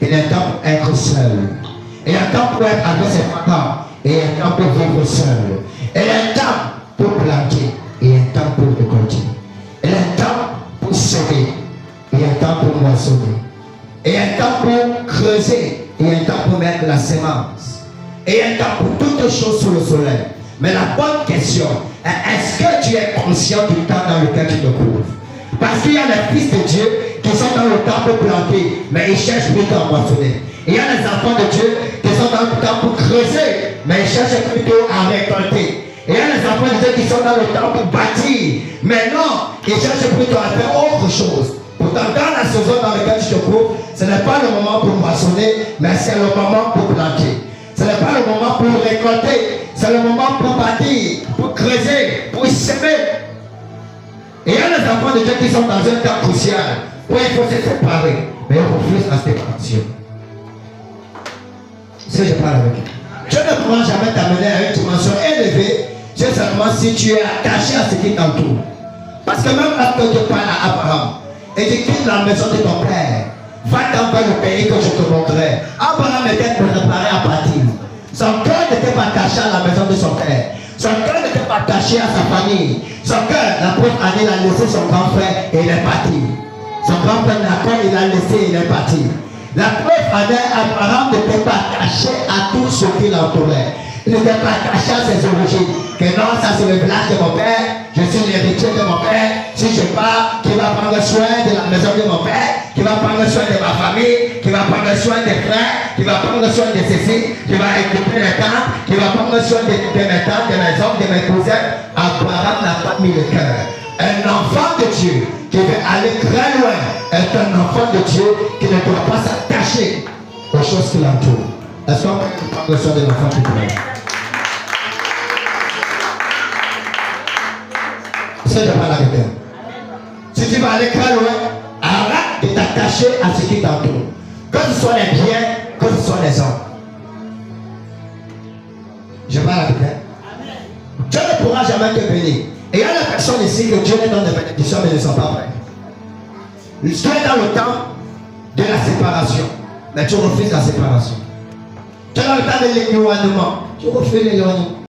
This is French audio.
Il est un temps pour être seul. Il y a un temps pour être avec ses parents. Et il y a un temps pour vivre seul. Il y a un temps pour planter. Et il y a un temps pour récolter. Il y a un temps pour semer. Il y a un temps pour moissonner. Et il y a un temps pour creuser. Et il y a un temps pour mettre la sémence. Et il y a un temps pour toutes choses sous le soleil. Mais la bonne question est, est-ce que tu es conscient du temps dans lequel tu te trouves? Parce qu'il y a les fils de Dieu qui sont dans le temps pour planter, mais ils cherchent plutôt à moissonner. Il y a les enfants de Dieu qui sont dans le temps pour creuser, mais ils cherchent plutôt à récolter. Et il y a les enfants de Dieu qui sont dans le temps pour bâtir, mais non, ils cherchent plutôt à faire autre chose. Pourtant, dans la saison dans laquelle tu te trouves, ce n'est pas le moment pour moissonner, mais c'est le moment pour planter. Ce n'est pas le moment pour récolter, c'est le moment pour bâtir, pour creuser, pour semer. Et il y a les enfants de Dieu qui sont dans un temps crucial où il faut se séparer, mais ils refusent la séparation. Si je parle avec eux, Dieu ne pourra jamais t'amener à une dimension élevée, c'est seulement si tu es attaché à ce qui t'entoure. Parce que même lorsque Dieu parle à Abraham, et dit quitte la maison de ton père, va-t'en vers le pays que je te montrerai. Abraham était préparé à partir. Son cœur n'était pas attaché à la maison de son père. Son cœur n'était pas attaché à sa famille. Son cœur, la preuve année, il a laissé son grand frère et il est parti. Son grand frère Nacon, il a laissé et il est parti. La preuve année, Abraham n'était pas attaché à tout ce qui l'entourait. Il n'était pas attaché à ses origines. Que non, ça c'est le village de mon père, je suis l'héritier de mon père. Si je pars, qui va prendre soin de la maison de mon père, qui va prendre soin de ma famille, qui va prendre soin des frères, qui va prendre soin de ceci, qui va équiper les camps, qui va prendre soin de mes tantes, de mes hommes, de mes cousins. Abraham n'a pas mis le cœur. Un enfant de Dieu qui veut aller très loin est un enfant de Dieu qui ne doit pas s'attacher aux choses qui l'entourent. Est-ce qu'on peut prendre soin de l'enfant qui pleure? Je parle avec elle. Si tu vas aller très loin, arrête de t'attacher à ce qui t'entoure. Que ce soit les biens, que ce soit les hommes. Je parle avec elle. Dieu ne pourra jamais te bénir. Et il y a des personnes ici que Dieu les donne des bénédictions, mais ils ne sont pas prêts. Tu es dans le temps de la séparation, mais tu refuses la séparation. Tu es dans le temps de l'éloignement. Tu refuses l'éloignement.